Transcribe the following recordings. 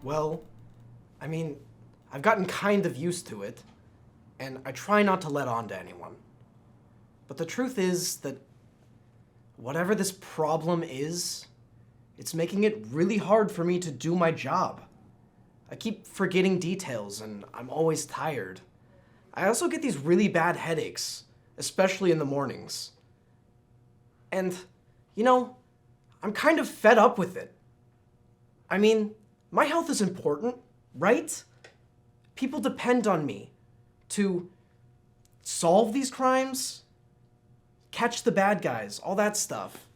Well, I mean, I've gotten kind of used to it, and I try not to let on to anyone. But the truth is that whatever this problem is, it's making it really hard for me to do my job. I keep forgetting details, and I'm always tired. I also get these really bad headaches, especially in the mornings. And, you know, I'm kind of fed up with it. I mean, my health is important, right? People depend on me to solve these crimes, catch the bad guys, all that stuff.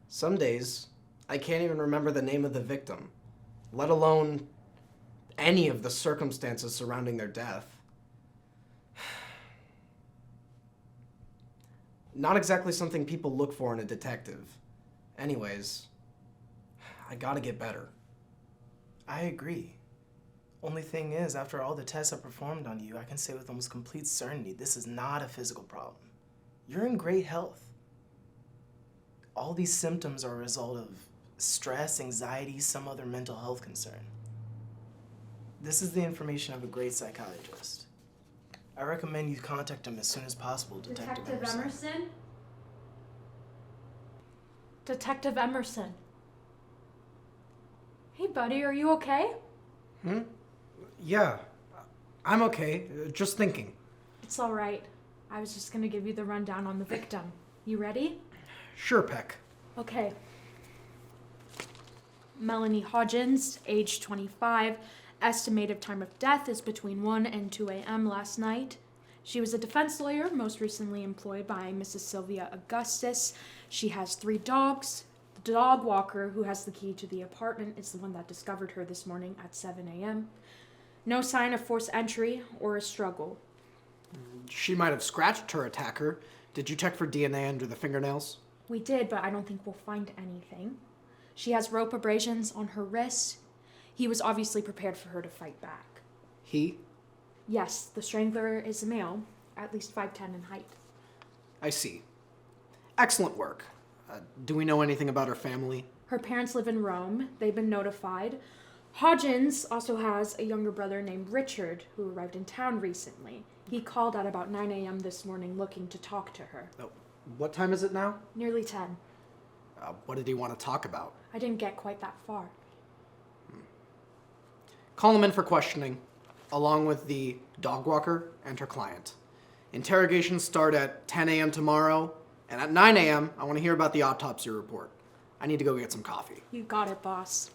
Some days, I can't even remember the name of the victim, let alone any of the circumstances surrounding their death. Not exactly something people look for in a detective. Anyways, I gotta get better. I agree. Only thing is, after all the tests I performed on you, I can say with almost complete certainty this is not a physical problem. You're in great health. All these symptoms are a result of stress, anxiety, some other mental health concern. This is the information of a great psychiatrist. I recommend you contact him as soon as possible, Detective Emerson. Detective Emerson. Hey, buddy, are you okay? Yeah, I'm okay. Just thinking. It's all right. I was just gonna give you the rundown on the victim. You ready? Sure, Peck. Okay. Melanie Hodgins, age 25. Estimated time of death is between 1 and 2 a.m. last night. She was a defense lawyer, most recently employed by Mrs. Sylvia Augustus. She has 3 dogs. The dog walker, who has the key to the apartment, is the one that discovered her this morning at 7 a.m. No sign of forced entry or a struggle. She might have scratched her attacker. Did you check for DNA under the fingernails? We did, but I don't think we'll find anything. She has rope abrasions on her wrist. He was obviously prepared for her to fight back. He? Yes, the strangler is a male, at least 5'10" in height. I see. Excellent work. Do we know anything about her family? Her parents live in Rome. They've been notified. Hodgins also has a younger brother named Richard, who arrived in town recently. He called at about 9 a.m. this morning looking to talk to her. Oh, what time is it now? Nearly 10. What did he want to talk about? I didn't get quite that far. Call him in for questioning, along with the dog walker and her client. Interrogations start at 10 a.m. tomorrow, and at 9 a.m., I want to hear about the autopsy report. I need to go get some coffee. You got it, boss.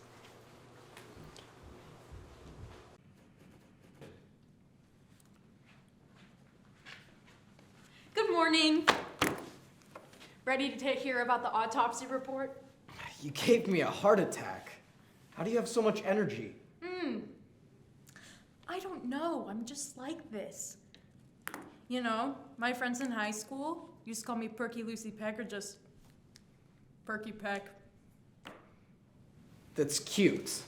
Good morning. Ready to hear about the autopsy report? You gave me a heart attack. How do you have so much energy? I don't know. I'm just like this. You know, my friends in high school used to call me Perky Lucy Peck or just Perky Peck. That's cute.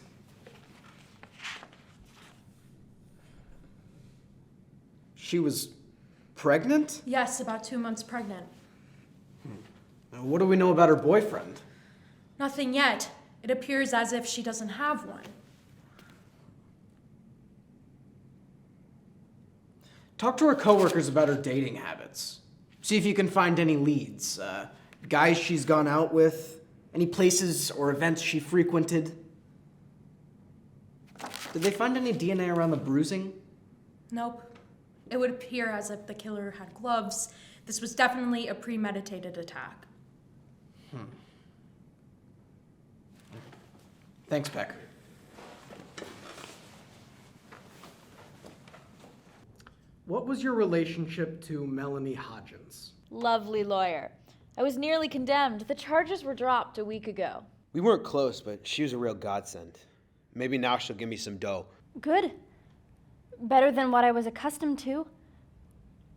She was pregnant? Yes, about 2 months pregnant. Now, what do we know about her boyfriend? Nothing yet. It appears as if she doesn't have one. Talk to her coworkers about her dating habits. See if you can find any leads. Guys she's gone out with, any places or events she frequented. Did they find any DNA around the bruising? Nope. It would appear as if the killer had gloves. This was definitely a premeditated attack. Thanks, Peck. What was your relationship to Melanie Hodgins? Lovely lawyer. I was nearly condemned. The charges were dropped a week ago. We weren't close, but she was a real godsend. Maybe now she'll give me some dough. Good. Better than what I was accustomed to.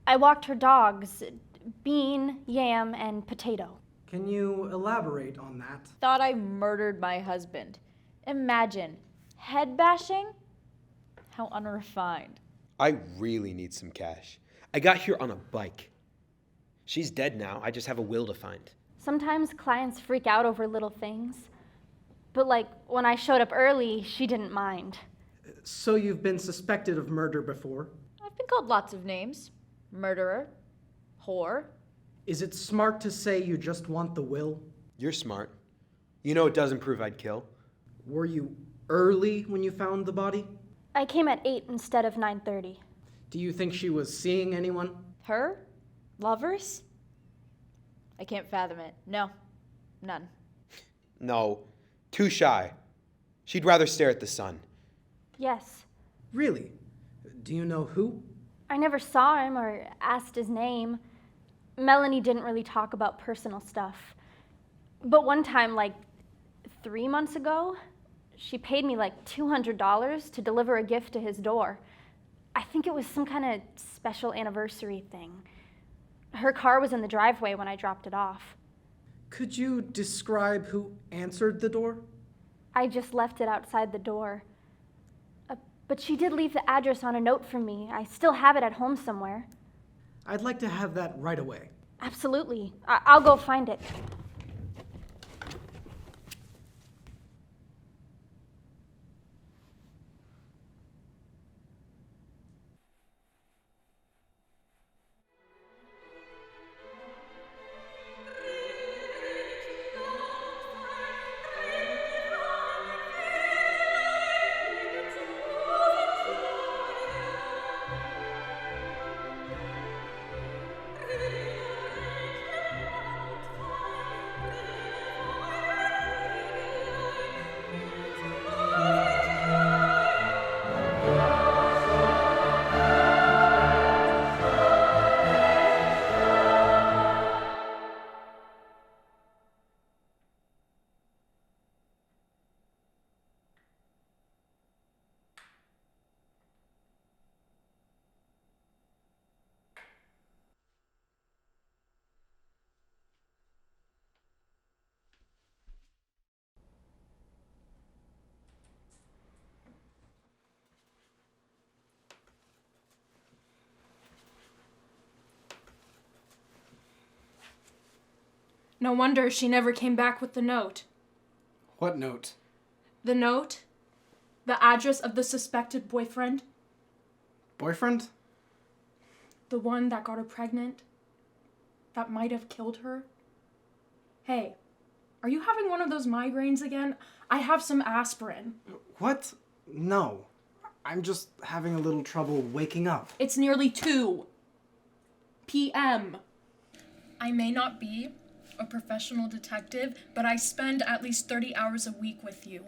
I walked her dogs, Bean, Yam, and Potato. Can you elaborate on that? Thought I murdered my husband. Imagine. Head bashing? How unrefined. I really need some cash. I got here on a bike. She's dead now. I just have a will to find. Sometimes clients freak out over little things. But like, when I showed up early, she didn't mind. So you've been suspected of murder before? I've been called lots of names. Murderer. Whore. Is it smart to say you just want the will? You're smart. You know it doesn't prove I'd kill. Were you early when you found the body? I came at 8 instead of 9:30. Do you think she was seeing anyone? Her? Lovers? I can't fathom it. No. None. No, too shy. She'd rather stare at the sun. Yes. Really? Do you know who? I never saw him or asked his name. Melanie didn't really talk about personal stuff. But one time, like 3 months ago, she paid me like $200 to deliver a gift to his door. I think it was some kind of special anniversary thing. Her car was in the driveway when I dropped it off. Could you describe who answered the door? I just left it outside the door. But she did leave the address on a note for me. I still have it at home somewhere. I'd like to have that right away. Absolutely. I'll go find it. No wonder she never came back with the note. What note? The note? The address of the suspected boyfriend? Boyfriend? The one that got her pregnant? That might have killed her? Hey, are you having one of those migraines again? I have some aspirin. What? No. I'm just having a little trouble waking up. It's nearly 2 p.m. I may not be a professional detective, but I spend at least 30 hours a week with you.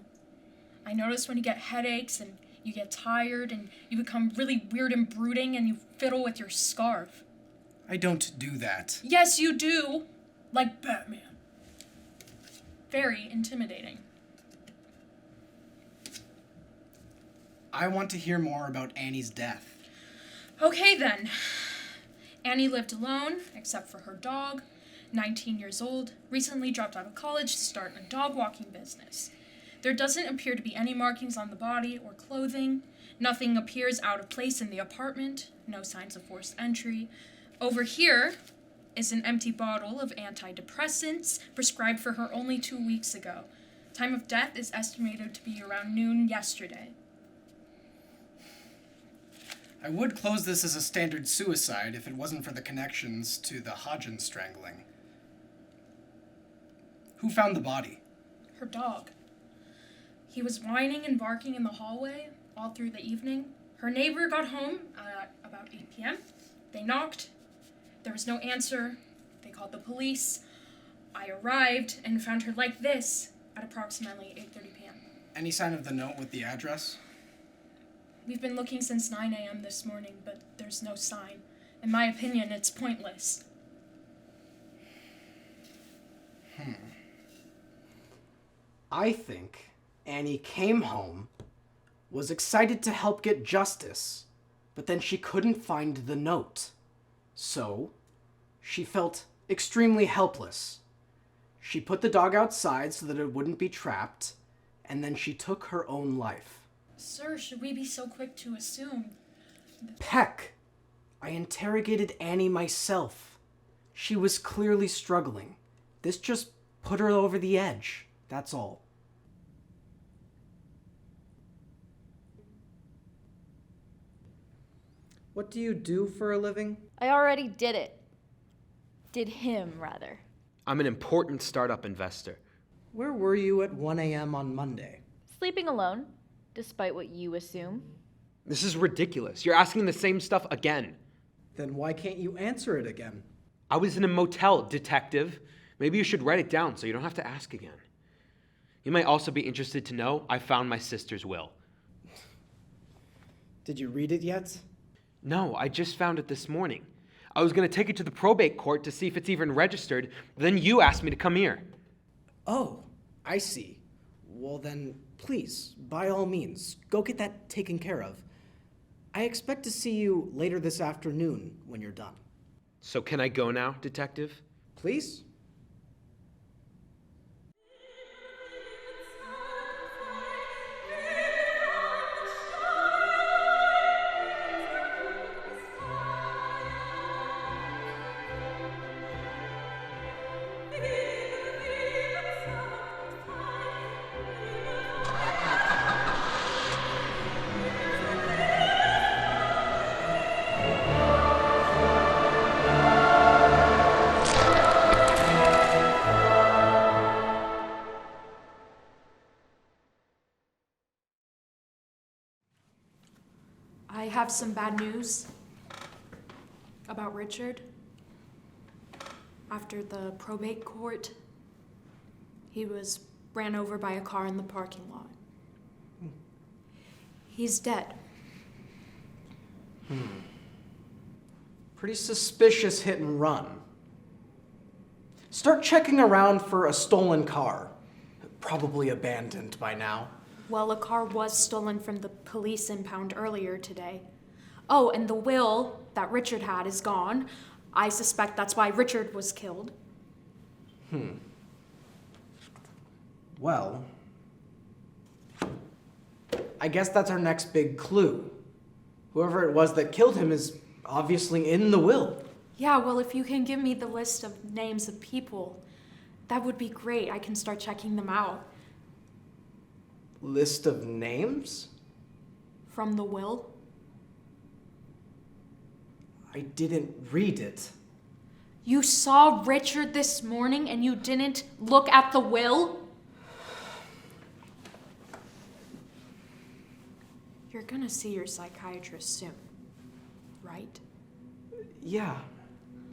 I notice when you get headaches and you get tired and you become really weird and brooding and you fiddle with your scarf. I don't do that. Yes, you do. Like Batman. Very intimidating. I want to hear more about Annie's death. Okay then. Annie lived alone, except for her dog, 19 years old, recently dropped out of college to start a dog walking business. There doesn't appear to be any markings on the body or clothing. Nothing appears out of place in the apartment. No signs of forced entry. Over here is an empty bottle of antidepressants prescribed for her only 2 weeks ago. Time of death is estimated to be around noon yesterday. I would close this as a standard suicide if it wasn't for the connections to the Hodgin strangling. Who found the body? Her dog. He was whining and barking in the hallway all through the evening. Her neighbor got home at about 8 p.m. They knocked. There was no answer. They called the police. I arrived and found her like this at approximately 8:30 p.m. Any sign of the note with the address? We've been looking since 9 a.m. this morning, but there's no sign. In my opinion, it's pointless. I think Annie came home, was excited to help get justice, but then she couldn't find the note. So, she felt extremely helpless. She put the dog outside so that it wouldn't be trapped, and then she took her own life. Sir, should we be so quick to assume? Peck! I interrogated Annie myself. She was clearly struggling. This just put her over the edge, that's all. What do you do for a living? I already did it. Did him, rather. I'm an important startup investor. Where were you at 1 a.m. on Monday? Sleeping alone, despite what you assume. This is ridiculous. You're asking the same stuff again. Then why can't you answer it again? I was in a motel, detective. Maybe you should write it down so you don't have to ask again. You might also be interested to know I found my sister's will. Did you read it yet? No, I just found it this morning. I was going to take it to the probate court to see if it's even registered, but then you asked me to come here. Oh, I see. Well then, please, by all means, go get that taken care of. I expect to see you later this afternoon when you're done. So can I go now, detective? Please? I have some bad news about Richard. After the probate court, he was ran over by a car in the parking lot. He's dead. Pretty suspicious hit and run. Start checking around for a stolen car. Probably abandoned by now. Well, a car was stolen from the police impound earlier today. Oh, and the will that Richard had is gone. I suspect that's why Richard was killed. Well, I guess that's our next big clue. Whoever it was that killed him is obviously in the will. Yeah, well, if you can give me the list of names of people, that would be great. I can start checking them out. List of names? From the will? I didn't read it. You saw Richard this morning and you didn't look at the will? You're gonna see your psychiatrist soon, right? Yeah.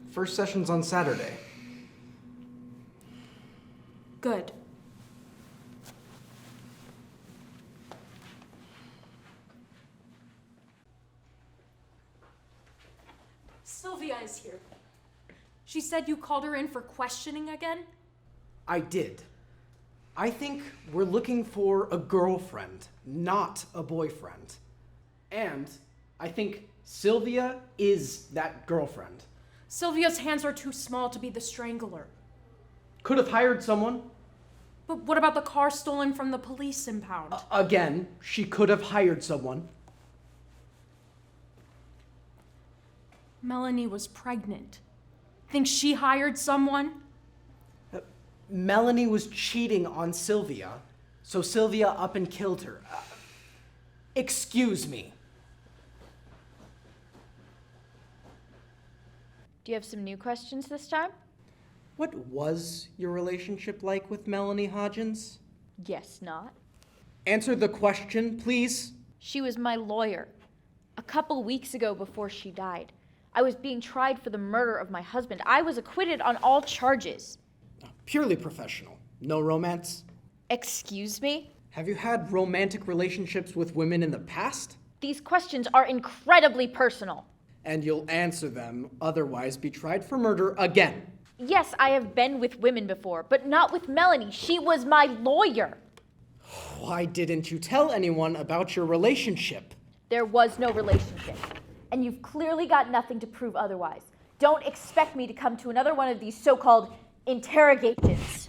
First session's on Saturday. Good. Sylvia is here. She said you called her in for questioning again? I did. I think we're looking for a girlfriend, not a boyfriend. And I think Sylvia is that girlfriend. Sylvia's hands are too small to be the strangler. Could have hired someone. But what about the car stolen from the police impound? Again, she could have hired someone. Melanie was pregnant. Think she hired someone? Melanie was cheating on Sylvia, so Sylvia up and killed her. Excuse me. Do you have some new questions this time? What was your relationship like with Melanie Hodgins? Guess not. Answer the question, please. She was my lawyer. A couple weeks ago before she died, I was being tried for the murder of my husband. I was acquitted on all charges. Purely professional. No romance? Excuse me? Have you had romantic relationships with women in the past? These questions are incredibly personal. And you'll answer them, otherwise be tried for murder again. Yes, I have been with women before, but not with Melanie. She was my lawyer. Why didn't you tell anyone about your relationship? There was no relationship. And you've clearly got nothing to prove otherwise. Don't expect me to come to another one of these so-called interrogations.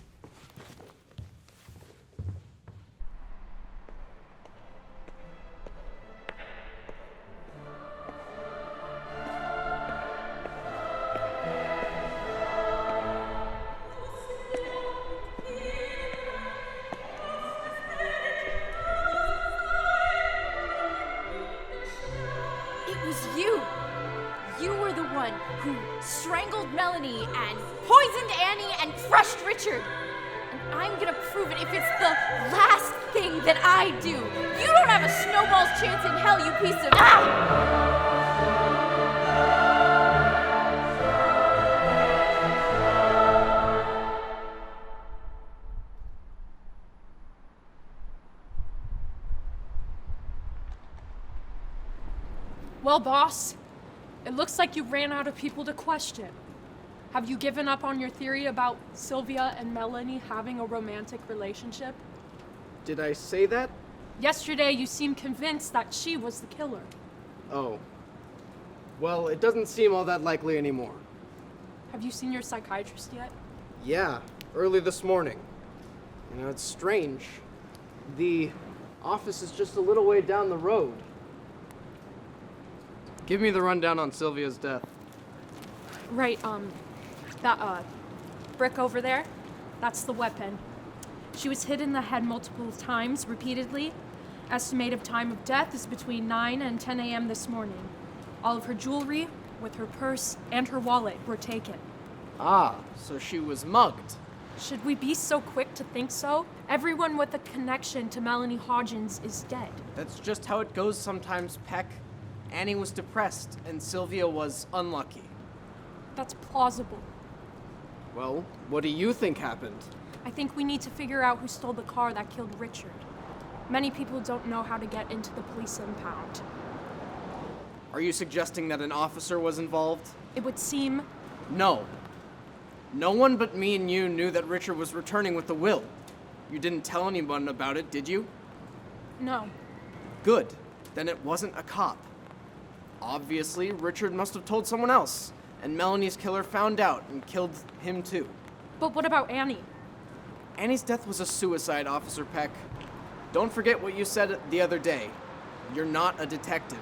It was you! who strangled Melanie and poisoned Annie and crushed Richard. And I'm gonna prove it if it's the last thing that I do. You don't have a snowball's chance in hell, you piece of... Well, boss, it looks like you ran out of people to question. Have you given up on your theory about Sylvia and Melanie having a romantic relationship? Did I say that? Yesterday, you seemed convinced that she was the killer. Oh. Well, it doesn't seem all that likely anymore. Have you seen your psychiatrist yet? Yeah, early this morning. You know, it's strange. The office is just a little way down the road. Give me the rundown on Sylvia's death. Right, that brick over there, that's the weapon. She was hit in the head multiple times, repeatedly. Estimated time of death is between 9 and 10 a.m. this morning. All of her jewelry, with her purse and her wallet, were taken. Ah, so she was mugged. Should we be so quick to think so? Everyone with a connection to Melanie Hodgins is dead. That's just how it goes sometimes, Peck. Annie was depressed, and Sylvia was unlucky. That's plausible. Well, what do you think happened? I think we need to figure out who stole the car that killed Richard. Many people don't know how to get into the police impound. Are you suggesting that an officer was involved? It would seem... No. No one but me and you knew that Richard was returning with the will. You didn't tell anyone about it, did you? No. Good. Then it wasn't a cop. Obviously, Richard must have told someone else, and Melanie's killer found out and killed him too. But what about Annie? Annie's death was a suicide, Officer Peck. Don't forget what you said the other day. You're not a detective.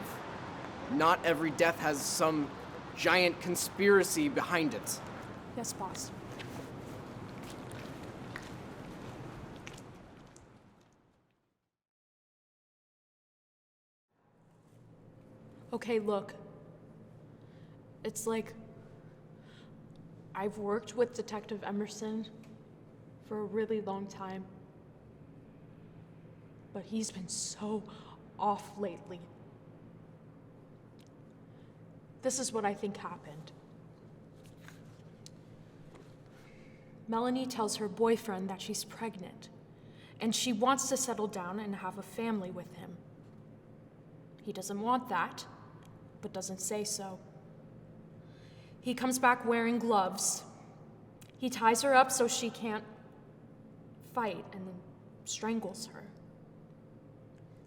Not every death has some giant conspiracy behind it. Yes, boss. Okay, look. It's like I've worked with Detective Emerson for a really long time, but he's been so off lately. This is what I think happened. Melanie tells her boyfriend that she's pregnant, and she wants to settle down and have a family with him. He doesn't want that, but doesn't say so. He comes back wearing gloves. He ties her up so she can't fight and then strangles her.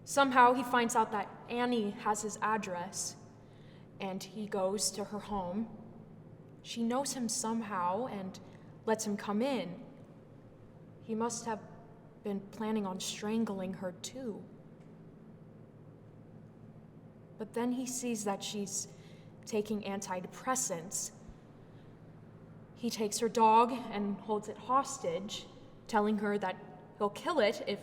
Somehow he finds out that Annie has his address, and he goes to her home. She knows him somehow and lets him come in. He must have been planning on strangling her too. But then he sees that she's taking antidepressants. He takes her dog and holds it hostage, telling her that he'll kill it if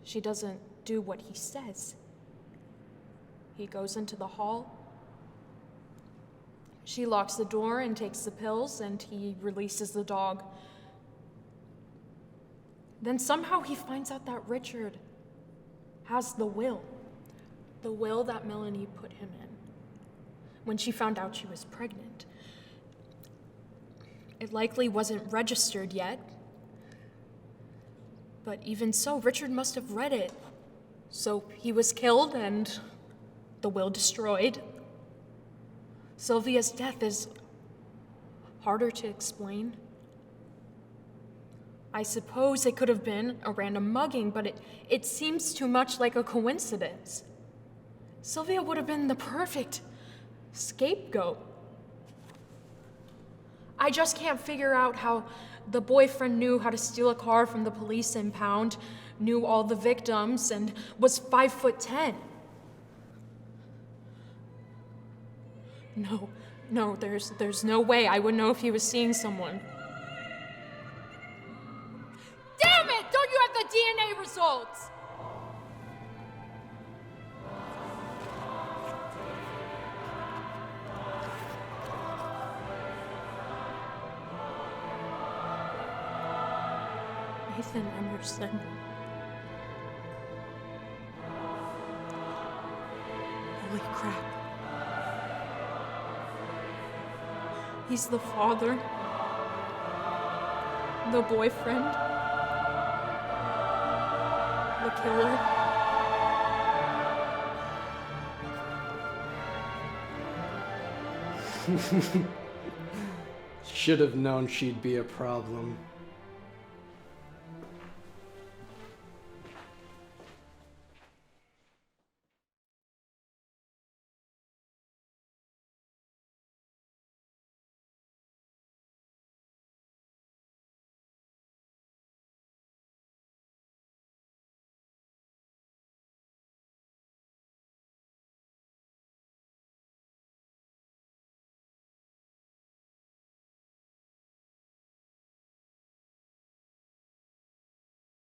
she doesn't do what he says. He goes into the hall. She locks the door and takes the pills, and he releases the dog. Then somehow he finds out that Richard has the will that Melanie put him in when she found out she was pregnant. It likely wasn't registered yet, but even so, Richard must have read it. So he was killed and the will destroyed. Sylvia's death is harder to explain. I suppose it could have been a random mugging, but it seems too much like a coincidence. Sylvia would have been the perfect scapegoat. I just can't figure out how the boyfriend knew how to steal a car from the police impound, knew all the victims, and was 5'10". No, there's no way I would know if he was seeing someone. Damn it! Don't you have the DNA results? Ethan Anderson. Holy crap. He's the father, the boyfriend, the killer. Should have known she'd be a problem.